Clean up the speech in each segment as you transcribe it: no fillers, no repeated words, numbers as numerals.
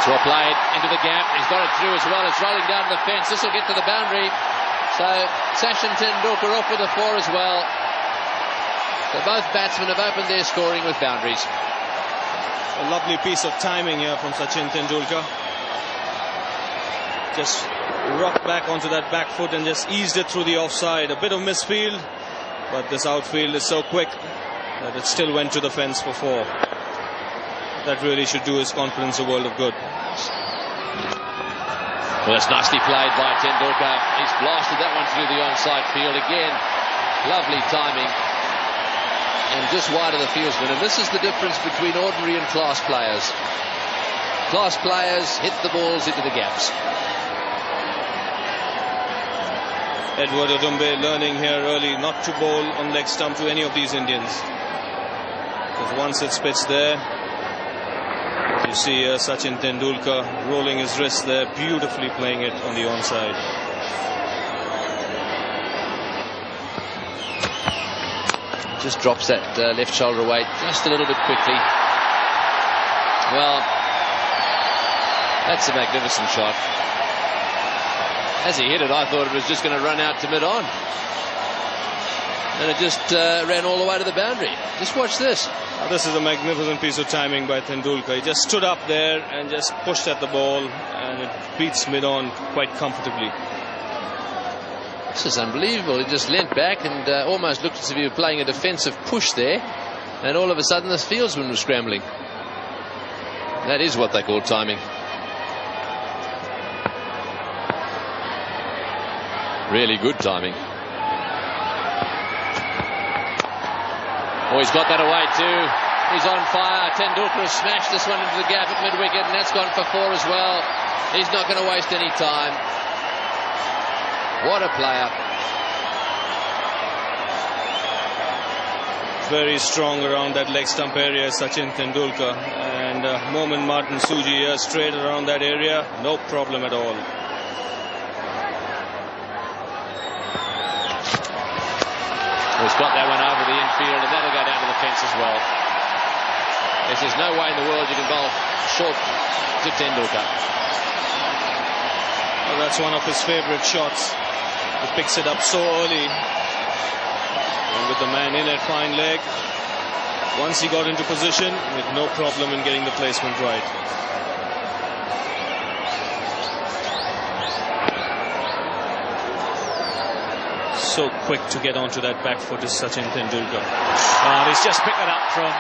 Shaw played into the gap. He's got it through as well. It's rolling down the fence. This will get to the boundary. So Sachin Tendulkar off with a 4 as well. So both batsmen have opened their scoring with boundaries. A lovely piece of timing here from Sachin Tendulkar. Just rocked back onto that back foot and just eased it through the offside. A bit of misfield, but this outfield is so quick that it still went to the fence for 4. That really should do his confidence a world of good. Well, it's nicely played by Tendulkar. He's blasted that one through the onside field again. Lovely timing. And just wide of the fieldsman. And this is the difference between ordinary and class players. Class players hit the balls into the gaps. Edward Odumbe learning here early not to bowl on leg stump to any of these Indians. Because once it's pitched there, you see Sachin Tendulkar rolling his wrist there, beautifully playing it on the onside. Just drops that left shoulder weight just a little bit quickly. Well, that's a magnificent shot. As he hit it, I thought it was just going to run out to mid-on. And it just ran all the way to the boundary. Just watch this. This is a magnificent piece of timing by Tendulkar. He just stood up there and just pushed at the ball, and it beats mid-on quite comfortably. This is unbelievable. He just leant back and almost looked as if he were playing a defensive push there, and all of a sudden the fieldsman was scrambling. That is what they call timing. Really good timing. Oh, he's got that away too. He's on fire. Tendulkar has smashed this one into the gap at mid-wicket, and that's gone for 4 as well. He's not going to waste any time. What a player. Very strong around that leg stump area, Sachin Tendulkar. And Momin Martin Suji here straight around that area. No problem at all. He's got that one over the infield, and that'll go down to the fence as well. There's no way in the world you can bowl short to Tendulkar. Well, that's one of his favourite shots. He picks it up so early. And with the man in at fine leg, once he got into position, with no problem in getting the placement right. So quick to get onto that back foot is Sachin Tendulkar. And he's just picked it up from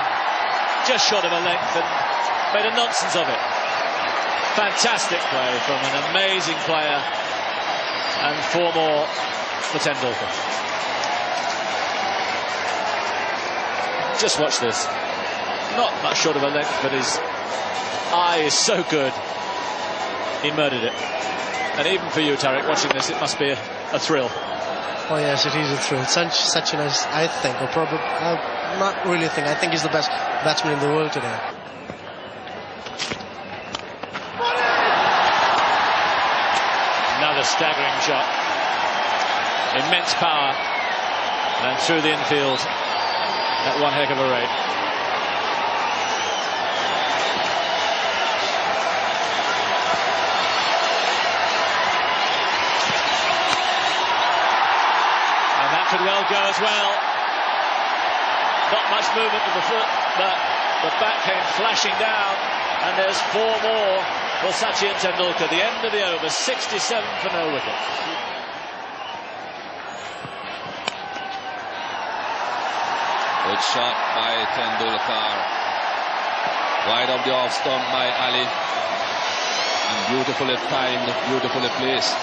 just short of a length and made a nonsense of it. Fantastic play from an amazing player, and 4 more for Tendulkar. Just watch this. Not much short of a length, but his eye is so good. He murdered it. And even for you, Tariq, watching this, it must be a thrill. Oh yes, it is a thrill. Sachin is, I think, or probably, not really think, I think he's the best batsman in the world today. Another staggering shot. Immense power. And through the infield at one heck of a rate. Could well go as well. Not much movement of the foot, but the bat came flashing down, and there's 4 more for Sachin Tendulkar. The end of the over, 67 for no wicket. Good shot by Tendulkar. Wide of the off stump by Ali, and beautifully timed, beautifully placed.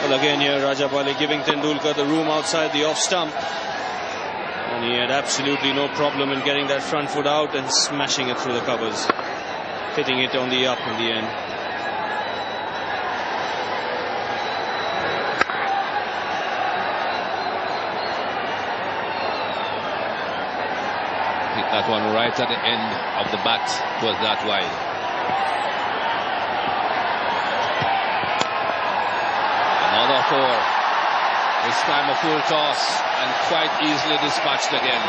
Well, again here Rajapali giving Tendulkar the room outside the off stump, and he had absolutely no problem in getting that front foot out and smashing it through the covers, hitting it on the up in the end. Hit that one right at the end of the bat. Was that wide? Another 4. This time a full toss, and quite easily dispatched again.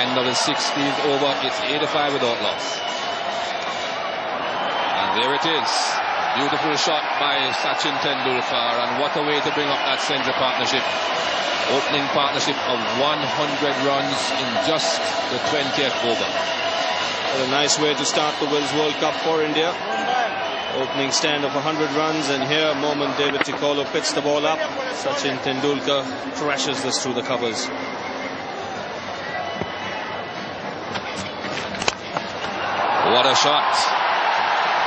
End of the 16th over. It's 85 without loss. And there it is. Beautiful shot by Sachin Tendulkar, and what a way to bring up that centre partnership. Opening partnership of 100 runs in just the 20th over. What a nice way to start the Wills World Cup for India. Opening stand of 100 runs, and here moment David Ticolo picks the ball up. Sachin Tendulkar crashes this through the covers. What a shot.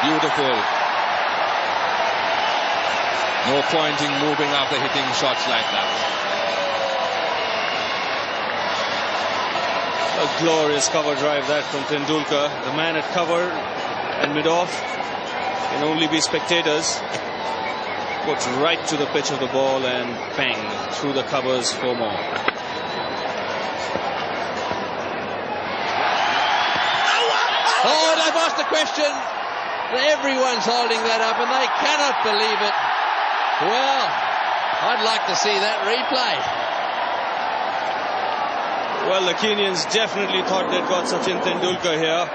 Beautiful. No point in moving after hitting shots like that. A glorious cover drive that from Tendulkar. The man at cover and mid-off can only be spectators. Puts right to the pitch of the ball and bang through the covers for more. Oh, they've asked a question. Everyone's holding that up and they cannot believe it. Well, I'd like to see that replay. Well, the Kenyans definitely thought they'd got Sachin Tendulkar here.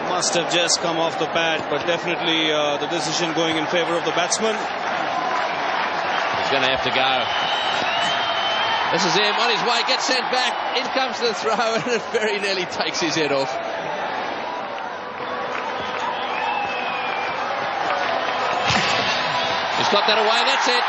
Must have just come off the bat, but definitely the decision going in favor of the batsman. He's going to have to go. This is him on his way, gets sent back. In comes the throw, and it very nearly takes his head off. He's got that away, that's it.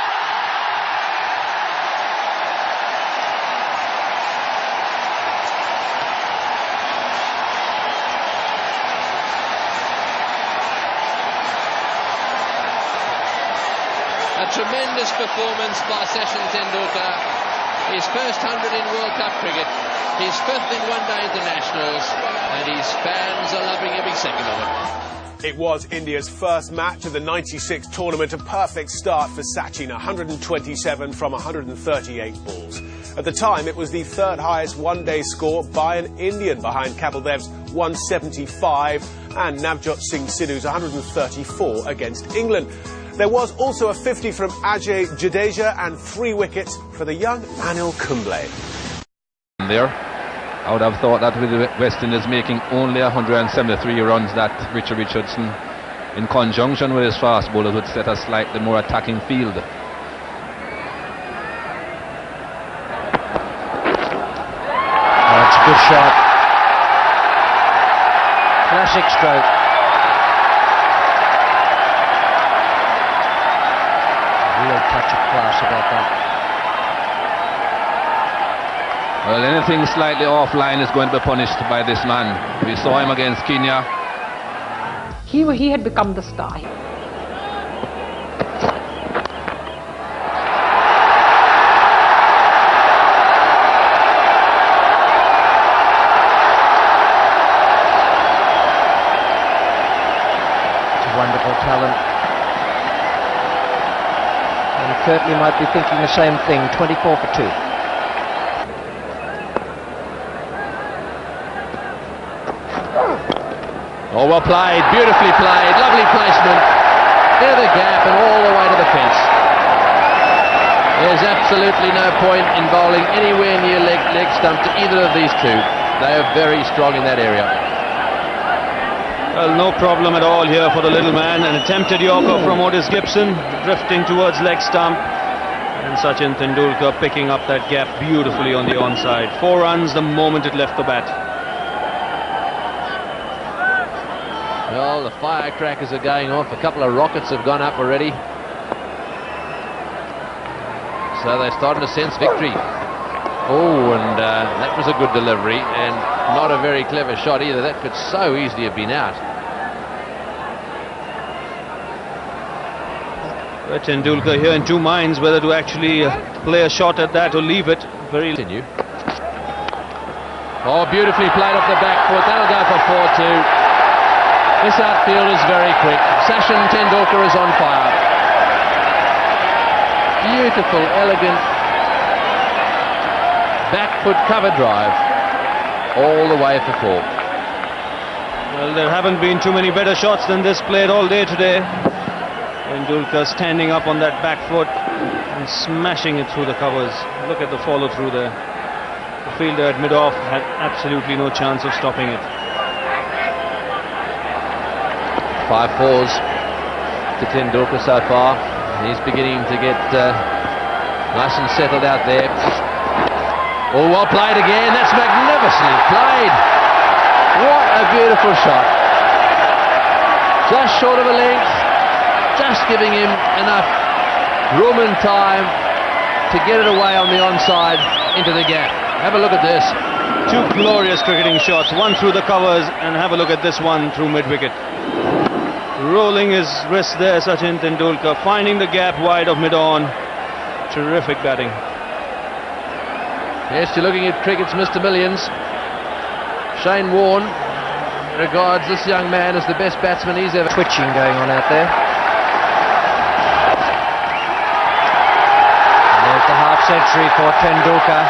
A tremendous performance by Sachin Tendulkar. His first 100 in World Cup cricket, his 5th in one-day internationals, and his fans are loving every second of it. It was India's first match of the 96 tournament, a perfect start for Sachin, 127 from 138 balls. At the time, it was the 3rd highest one-day score by an Indian, behind Kapil Dev's 175 and Navjot Singh Sidhu's 134 against England. There was also a 50 from Ajay Jadeja and 3 wickets for the young Anil Kumble. There, I would have thought that with the West Indies making only 173 runs, that Richard Richardson, in conjunction with his fast bowlers, would set a slightly more attacking field. Oh, it's a good shot. Classic stroke. Real touch of class about that. Well, anything slightly offline is going to be punished by this man. We saw him against Kenya. He had become the star. It's a wonderful talent. And Kirtley might be thinking the same thing. 24 for 2. Oh, well played, beautifully played, lovely placement. Into the gap and all the way to the fence. There's absolutely no point in bowling anywhere near leg stump to either of these two. They are very strong in that area. Well, no problem at all here for the little man. An attempted yorker from Otis Gibson, drifting towards leg stump. And Sachin Tendulkar picking up that gap beautifully on the onside. 4 runs the moment it left the bat. Well, the firecrackers are going off. A couple of rockets have gone up already. So they're starting to sense victory. Oh, and that was a good delivery, and not a very clever shot either. That could so easily have been out. Tendulkar here in 2 minds whether to actually play a shot at that or leave it. Very continue. Oh, beautifully played off the back foot. That'll go for 4-2. This outfield is very quick. Sachin Tendulkar is on fire. Beautiful, elegant back foot cover drive all the way for 4. Well, there haven't been too many better shots than this played all day today. Tendulkar standing up on that back foot and smashing it through the covers. Look at the follow through there. fielder at mid-off had absolutely no chance of stopping it. 5 fours to Tendulkar so far. He's beginning to get nice and settled out there. Oh, well played again. That's magnificently played. What a beautiful shot. Just short of a length. Just giving him enough room and time to get it away on the onside into the gap. Have a look at this. 2 glorious cricketing shots. One through the covers, and have a look at this one through mid-wicket. Rolling his wrist there, Sachin Tendulkar, finding the gap wide of mid-on. Terrific batting. Yes, you're looking at cricket's Mr. Millions. Shane Warne regards this young man as the best batsman he's ever... Twitching going on out there. And there's the half-century for Tendulkar.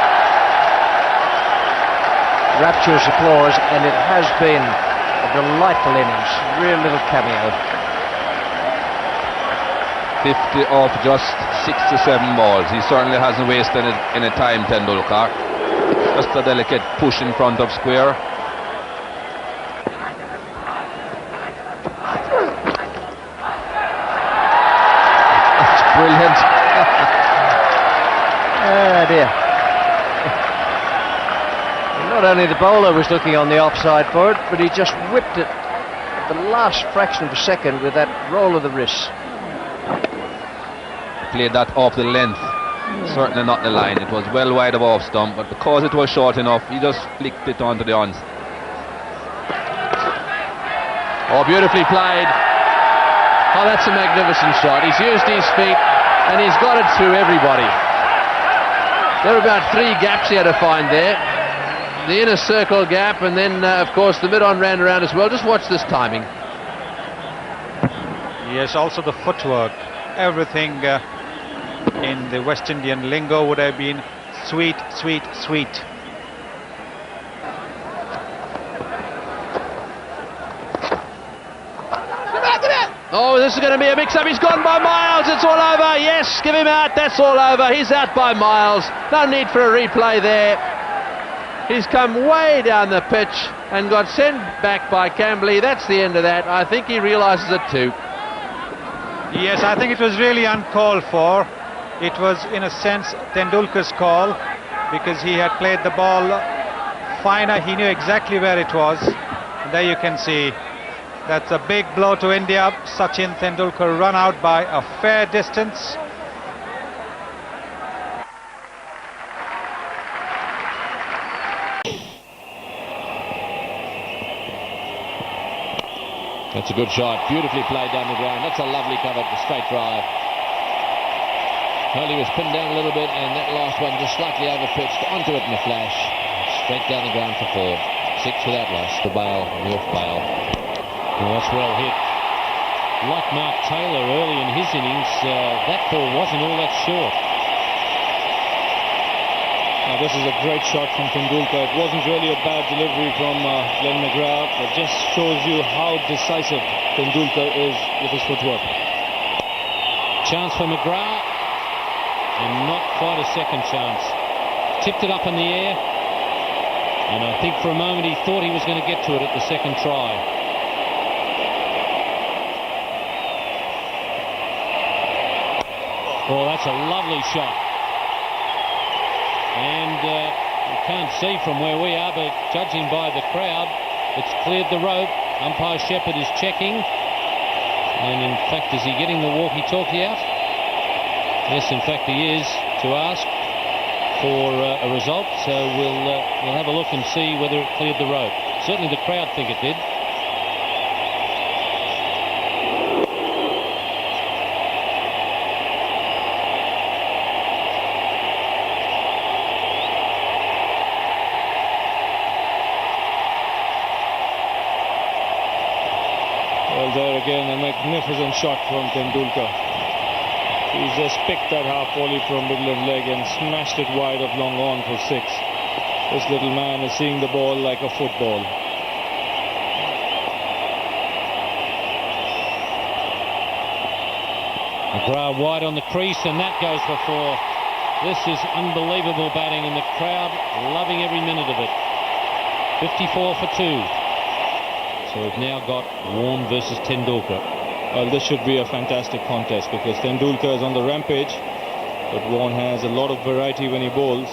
Rapturous applause, and it has been a delightful innings. Real little cameo. 50 off just 6 to 7 balls. He certainly hasn't wasted any time, Tendulkar. Just a delicate push in front of square. That's brilliant. Oh dear. Not only the bowler was looking on the offside for it, but he just whipped it at the last fraction of a second with that roll of the wrist. Played that off the length, certainly not the line. It was well wide of off stump, but because it was short enough, he just flicked it onto the ons. Oh, beautifully played. Oh, that's a magnificent shot. He's used his feet and he's got it through everybody. There are about 3 gaps he had to find there. The inner circle gap, and then of course the mid-on ran around as well. Just watch this timing. Yes, also the footwork. Everything in the West Indian lingo would have been sweet, sweet, sweet. Oh, this is going to be a mix-up. He's gone by miles. It's all over. Yes, give him out. That's all over. He's out by miles. No need for a replay there. He's come way down the pitch and got sent back by Camberley. That's the end of that. I think he realises it too. Yes, I think it was really uncalled for. It was, in a sense, Tendulkar's call, because he had played the ball finer. He knew exactly where it was. And there you can see that's a big blow to India. Sachin Tendulkar run out by a fair distance. That's a good shot, beautifully played down the ground. That's a lovely cover, straight drive. Well, he was pinned down a little bit, and that last one just slightly over-pitched onto it in a flash. Straight down the ground for 4. 6 without loss. The bail, the off bail. Well, that's well hit. Like Mark Taylor early in his innings, that ball wasn't all that short. Now, this is a great shot from Tendulkar. It wasn't really a bad delivery from Glenn McGrath. It just shows you how decisive Tendulkar is with his footwork. Chance for McGrath, and not quite a second chance. Tipped it up in the air, and I think for a moment he thought he was going to get to it at the second try. Oh, that's a lovely shot. And you can't see from where we are, but judging by the crowd, it's cleared the rope. Umpire Shepherd is checking. And in fact, is he getting the walkie-talkie out? Yes, in fact he is, to ask for a result. So we'll have a look and see whether it cleared the rope. Certainly the crowd think it did. Well, there again, a magnificent shot from Tendulkar. He's just picked that half volley from middle of leg and smashed it wide of long on for 6. This little man is seeing the ball like a football. McGrath wide on the crease, and that goes for 4. This is unbelievable batting, and the crowd loving every minute of it. 54 for 2. So we've now got Warne versus Tendulkar. Well, this should be a fantastic contest because Tendulkar is on the rampage, but Warne has a lot of variety when he bowls.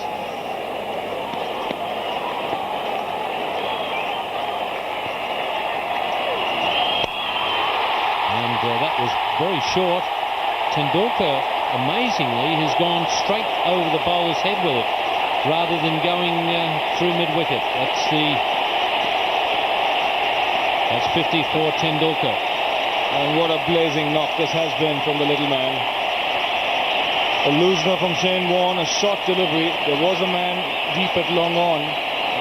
And that was very short. Tendulkar, amazingly, has gone straight over the bowler's head with it, rather than going through mid-wicket. That's 50 for Tendulkar. And what a blazing knock this has been from the little man. A loosener from Shane Warne, a short delivery. There was a man deep at long on,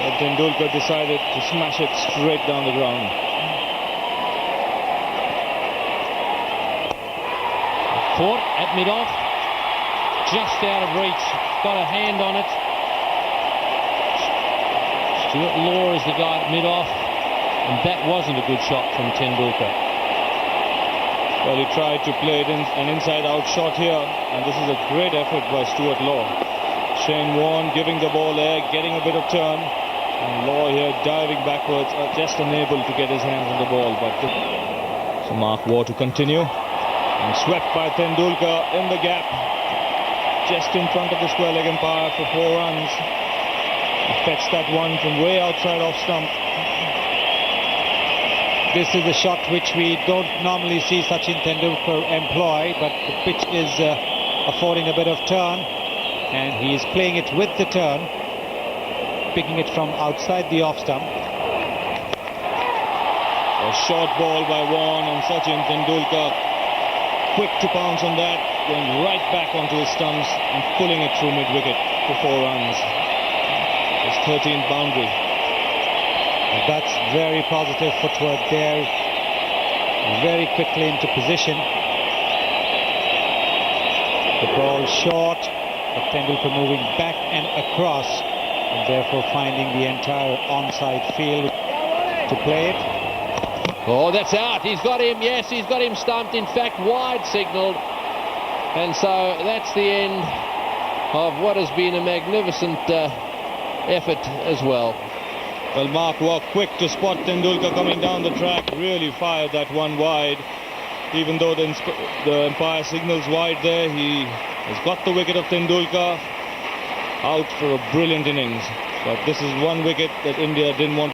but Tendulkar decided to smash it straight down the ground. Caught at mid-off, just out of reach, got a hand on it. Stuart Law is the guy at mid-off, and that wasn't a good shot from Tendulkar. Well, he tried to play it in an inside-out shot here, and this is a great effort by Stuart Law. Shane Warne giving the ball there, getting a bit of turn, and Law here diving backwards, just unable to get his hands on the ball. But so Mark Waugh to continue. And swept by Tendulkar in the gap, just in front of the square leg umpire for 4 runs. He fetched that one from way outside off stump. This is a shot which we don't normally see Sachin Tendulkar employ, but the pitch is affording a bit of turn, and he is playing it with the turn, picking it from outside the off stump. A short ball by Warne, and Sachin Tendulkar quick to pounce on that, going right back onto his stumps and pulling it through mid-wicket for 4 runs. His 13th boundary. And that's very positive footwork there. Very quickly into position. The ball short, but Tendulkar moving back and across, and therefore finding the entire onside field to play it. Oh, that's out. He's got him. Yes, he's got him stumped. In fact, wide signalled. And so that's the end of what has been a magnificent effort as well. Well, Mark Waugh quick to spot Tendulkar coming down the track. Really fired that one wide. Even though the umpire signals wide there, he has got the wicket of Tendulkar out for a brilliant innings. But this is one wicket that India didn't want